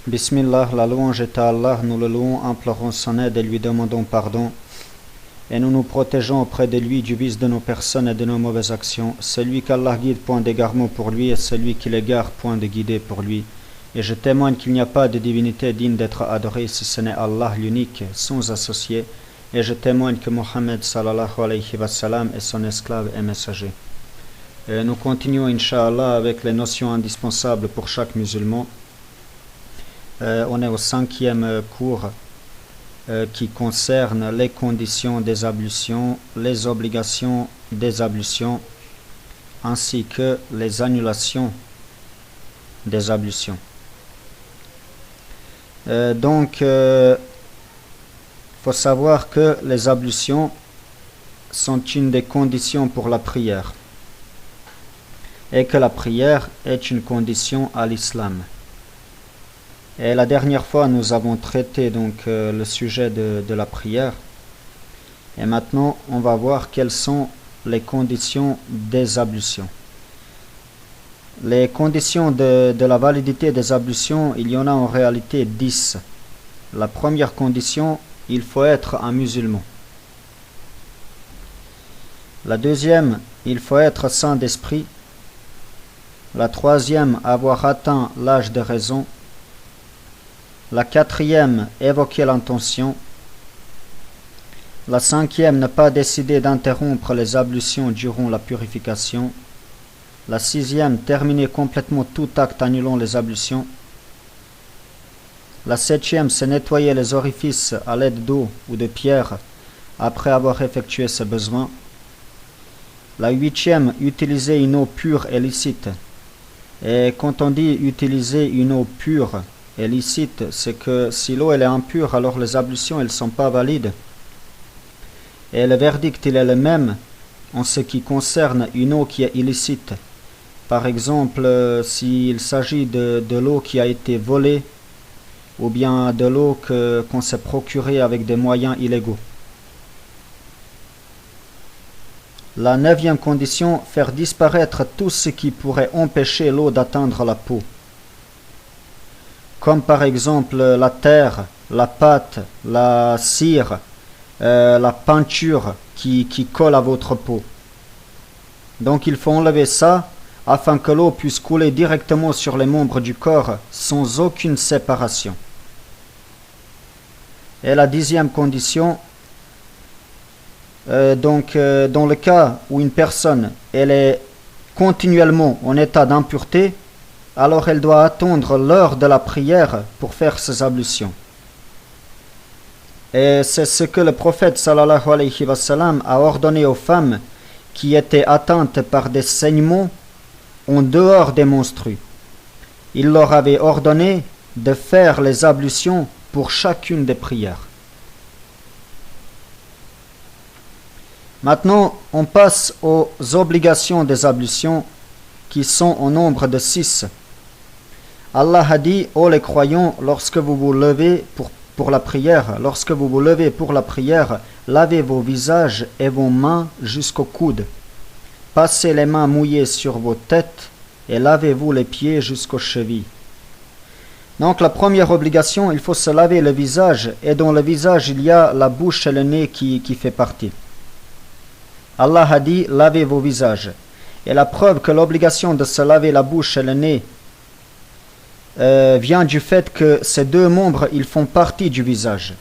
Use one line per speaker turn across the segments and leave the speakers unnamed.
Bismillah, la louange est à Allah, nous le louons, implorons son aide et lui demandons pardon. Et nous nous protégeons auprès de lui du vice de nos personnes et de nos mauvaises actions. Celui qu'Allah guide, point d'égarement pour lui, et celui qui l'égare, point de guider pour lui. Et je témoigne qu'il n'y a pas de divinité digne d'être adorée si ce n'est Allah l'unique, sans associé. Et je témoigne que Mohammed sallallahu alayhi wa sallam est son esclave et messager. Et nous continuons, Inch'Allah, avec les notions indispensables pour chaque musulman. On est au 5e cours qui concerne les conditions des ablutions, les obligations des ablutions, ainsi que les annulations des ablutions. Donc, il faut savoir que les ablutions sont une des conditions pour la prière et que la prière est une condition à l'islam. Et la dernière fois, nous avons traité donc le sujet de la prière. Et maintenant, on va voir quelles sont les conditions des ablutions. Les conditions de la validité des ablutions, il y en a en réalité 10. La première condition, il faut être un musulman. La deuxième, il faut être saint d'esprit. La troisième, avoir atteint l'âge de raison. La quatrième, évoquer l'intention. La cinquième, ne pas décider d'interrompre les ablutions durant la purification. La sixième, terminer complètement tout acte annulant les ablutions. La septième, se nettoyer les orifices à l'aide d'eau ou de pierre après avoir effectué ses besoins. La huitième, utiliser une eau pure et licite. Et quand on dit utiliser une eau pure et licite, c'est que si l'eau elle est impure, alors les ablutions elles ne sont pas valides. Et le verdict il est le même en ce qui concerne une eau qui est illicite. Par exemple, s'il s'agit de l'eau qui a été volée ou bien de l'eau qu'on s'est procurée avec des moyens illégaux. La neuvième condition, faire disparaître tout ce qui pourrait empêcher l'eau d'atteindre la peau. Comme par exemple la terre, la pâte, la cire, la peinture qui colle à votre peau. Donc il faut enlever ça afin que l'eau puisse couler directement sur les membres du corps sans aucune séparation. Et la 10e condition, dans le cas où une personne elle est continuellement en état d'impureté, alors elle doit attendre l'heure de la prière pour faire ses ablutions. Et c'est ce que le prophète sallallahu alayhi wa sallam a ordonné aux femmes qui étaient atteintes par des saignements en dehors des menstrues. Il leur avait ordonné de faire les ablutions pour chacune des prières. Maintenant, on passe aux obligations des ablutions qui sont au nombre de 6. Allah a dit, ô les croyants, lorsque vous vous levez pour la prière, lavez vos visages et vos mains jusqu'aux coudes. Passez les mains mouillées sur vos têtes et lavez-vous les pieds jusqu'aux chevilles. Donc la première obligation, il faut se laver le visage, et dans le visage il y a la bouche et le nez qui fait partie. Allah a dit, lavez vos visages. Et la preuve que l'obligation de se laver la bouche et le nez vient du fait que ces deux membres, ils font partie du visage.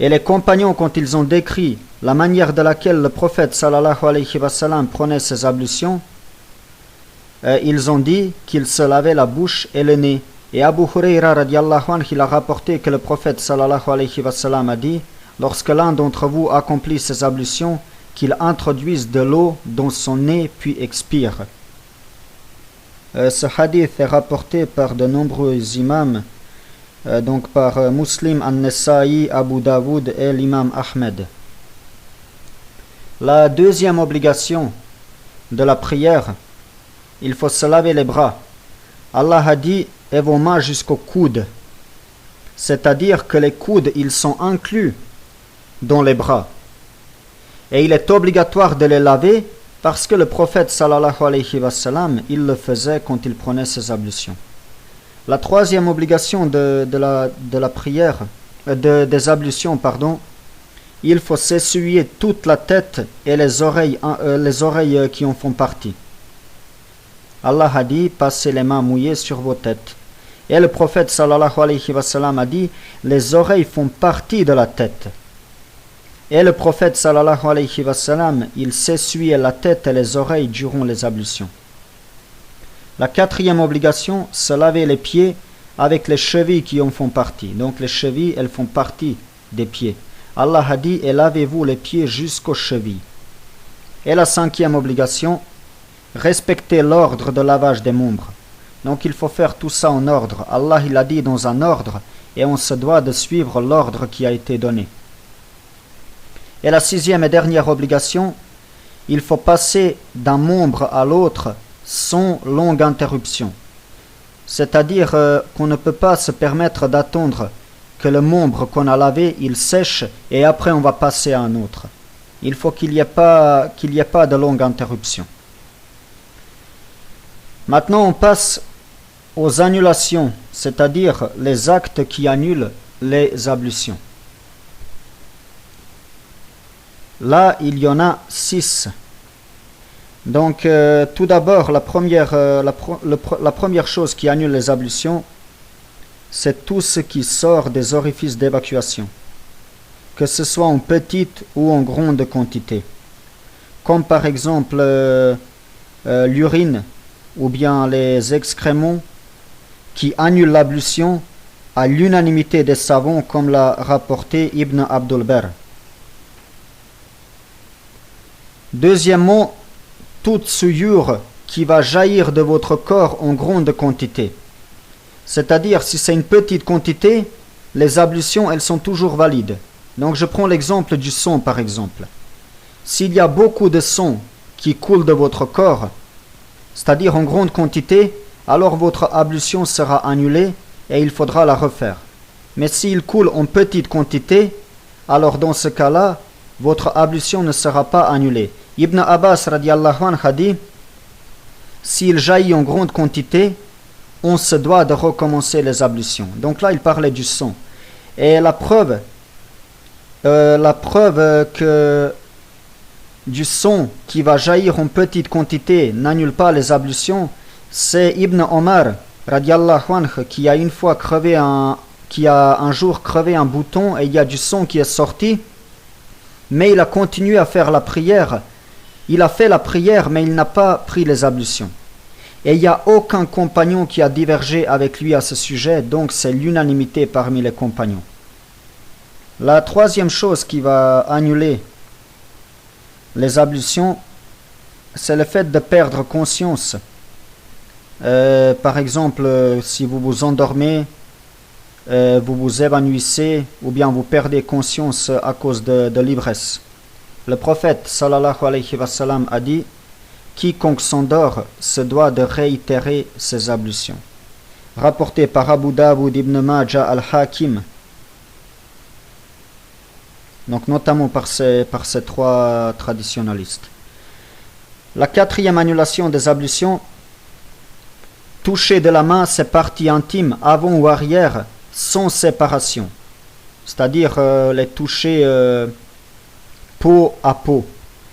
Et les compagnons, quand ils ont décrit la manière de laquelle le prophète sallallahu alayhi wa sallam prenait ses ablutions, ils ont dit qu'il se lavait la bouche et le nez. Et Abu Hurayra radiallahu anhu, il a rapporté que le prophète sallallahu alayhi wa sallam a dit, lorsque l'un d'entre vous accomplit ses ablutions, qu'il introduise de l'eau dans son nez puis expire. Ce hadith est rapporté par de nombreux imams, donc par Muslim, An-Nasa'i, Abu Dawood et l'imam Ahmed. La deuxième obligation de la prière, il faut se laver les bras. Allah a dit, et vos mains jusqu'aux coudes. C'est-à-dire que les coudes, ils sont inclus dans les bras. Et il est obligatoire de les laver parce que le prophète sallallahu alayhi wa sallam, il le faisait quand il prenait ses ablutions. La troisième obligation de la prière, des ablutions, pardon, il faut s'essuyer toute la tête et les oreilles qui en font partie. Allah a dit, passez les mains mouillées sur vos têtes. Et le prophète sallallahu alayhi wa sallam a dit, les oreilles font partie de la tête. Et le prophète sallallahu alayhi wa sallam, il s'essuyait la tête et les oreilles durant les ablutions. La quatrième obligation, se laver les pieds avec les chevilles qui en font partie. Donc les chevilles, elles font partie des pieds. Allah a dit, et lavez-vous les pieds jusqu'aux chevilles. Et la cinquième obligation, respecter l'ordre de lavage des membres. Donc il faut faire tout ça en ordre. Allah il a dit dans un ordre et on se doit de suivre l'ordre qui a été donné. Et la sixième et dernière obligation, il faut passer d'un membre à l'autre sans longue interruption. C'est-à-dire qu'on ne peut pas se permettre d'attendre que le membre qu'on a lavé, il sèche et après on va passer à un autre. Il faut qu'il n'y ait pas de longue interruption. Maintenant on passe aux annulations, c'est-à-dire les actes qui annulent les ablutions. Là, il y en a 6. Donc, tout d'abord, la première chose qui annule les ablutions, c'est tout ce qui sort des orifices d'évacuation, que ce soit en petite ou en grande quantité, comme par exemple l'urine ou bien les excréments qui annulent l'ablution à l'unanimité des savants, comme l'a rapporté Ibn Abdul Barr. Deuxièmement, toute souillure qui va jaillir de votre corps en grande quantité. C'est-à-dire, si c'est une petite quantité, les ablutions, elles sont toujours valides. Donc, je prends l'exemple du sang, par exemple. S'il y a beaucoup de sang qui coule de votre corps, c'est-à-dire en grande quantité, alors votre ablution sera annulée et il faudra la refaire. Mais s'il coule en petite quantité, alors dans ce cas-là, votre ablution ne sera pas annulée. Ibn Abbas radiallahu anhu a dit, s'il jaillit en grande quantité, on se doit de recommencer les ablutions. Donc là, il parlait du sang. Et la preuve que du sang qui va jaillir en petite quantité n'annule pas les ablutions, c'est Ibn Omar radiallahu anhu qui a un jour crevé un bouton et il y a du sang qui est sorti, mais il a continué à faire la prière. Il a fait la prière, mais il n'a pas pris les ablutions. Et il n'y a aucun compagnon qui a divergé avec lui à ce sujet, donc c'est l'unanimité parmi les compagnons. La troisième chose qui va annuler les ablutions, c'est le fait de perdre conscience. Par exemple, si vous vous endormez, vous vous évanouissez ou bien vous perdez conscience à cause de l'ivresse. Le prophète sallallahu alayhi wa sallam a dit, quiconque s'endort se doit de réitérer ses ablutions. Rapporté par Abu Daoud, Ibn Majah, Al-Hakim, donc notamment par ces trois traditionalistes. La quatrième annulation des ablutions, toucher de la main ses parties intimes avant ou arrière sans séparation, c'est-à-dire les toucher peau à peau.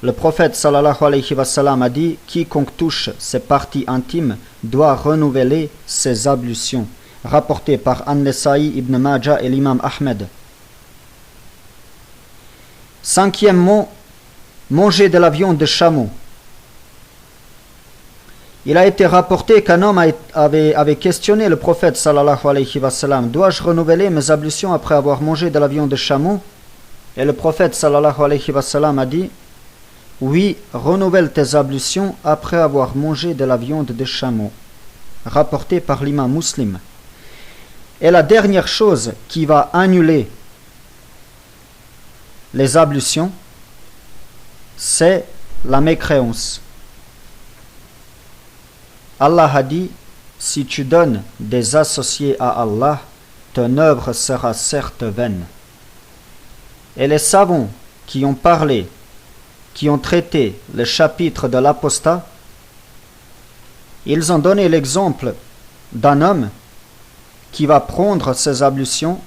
Le prophète sallallahu alayhi wa sallam a dit, quiconque touche ses parties intimes doit renouveler ses ablutions. Rapporté par An-Nasa'i, Ibn Majah et l'imam Ahmed. Cinquièmement, manger de la viande de chameau. Il a été rapporté qu'un homme avait questionné le prophète sallallahu alayhi wa sallam, dois-je renouveler mes ablutions après avoir mangé de la viande de chameau? Et le prophète sallallahu alayhi wa sallam a dit, oui, renouvelle tes ablutions après avoir mangé de la viande de chameau. Rapporté par l'imam Muslim. Et la dernière chose qui va annuler les ablutions, c'est la mécréance. Allah a dit, si tu donnes des associés à Allah, ton œuvre sera certes vaine. Et les savants qui ont parlé, qui ont traité le chapitre de l'apostat, ils ont donné l'exemple d'un homme qui va prendre ces ablutions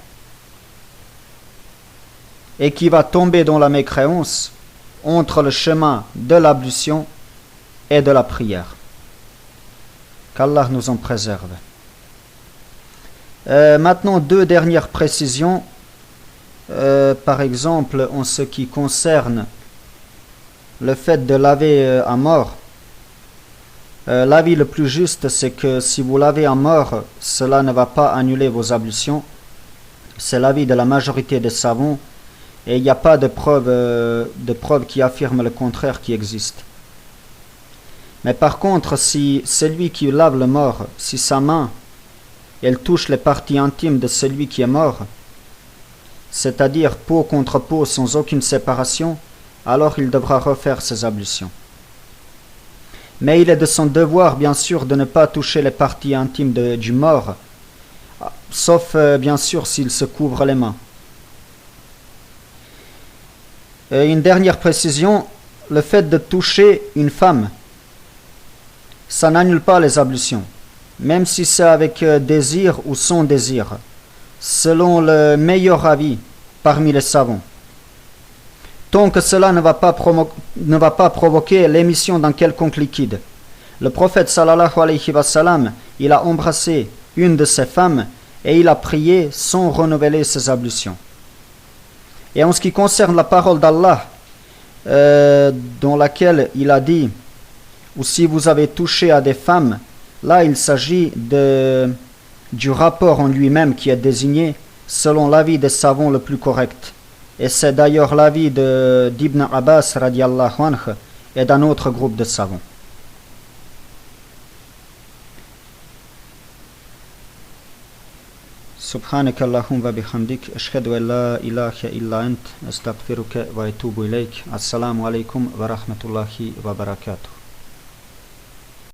et qui va tomber dans la mécréance entre le chemin de l'ablution et de la prière. Qu'Allah nous en préserve. Maintenant, deux dernières précisions. Par exemple, en ce qui concerne le fait de laver à mort. L'avis le plus juste, c'est que si vous lavez à mort, cela ne va pas annuler vos ablutions. C'est l'avis de la majorité des savants. Et il n'y a pas de preuve qui affirme le contraire qui existe. Mais par contre, si celui qui lave le mort, si sa main, elle touche les parties intimes de celui qui est mort, c'est-à-dire peau contre peau sans aucune séparation, alors il devra refaire ses ablutions. Mais il est de son devoir, bien sûr, de ne pas toucher les parties intimes du mort, sauf bien sûr s'il se couvre les mains. Une dernière précision, le fait de toucher une femme, ça n'annule pas les ablutions, même si c'est avec désir ou sans désir, selon le meilleur avis parmi les savants. Tant que cela ne va pas provoquer l'émission d'un quelconque liquide. Le prophète sallallahu alayhi wa sallam, il a embrassé une de ses femmes et il a prié sans renouveler ses ablutions. Et en ce qui concerne la parole d'Allah, dans laquelle il a dit, ou si vous avez touché à des femmes, là il s'agit du rapport en lui-même qui est désigné selon l'avis des savants le plus correct. Et c'est d'ailleurs l'avis d'Ibn Abbas radiallahu anhu et d'un autre groupe de savants. سبحانك اللهم وبحمدك أشهد أن لا إله إلا أنت أستغفرك وأتوب إليك السلام عليكم ورحمة الله وبركاته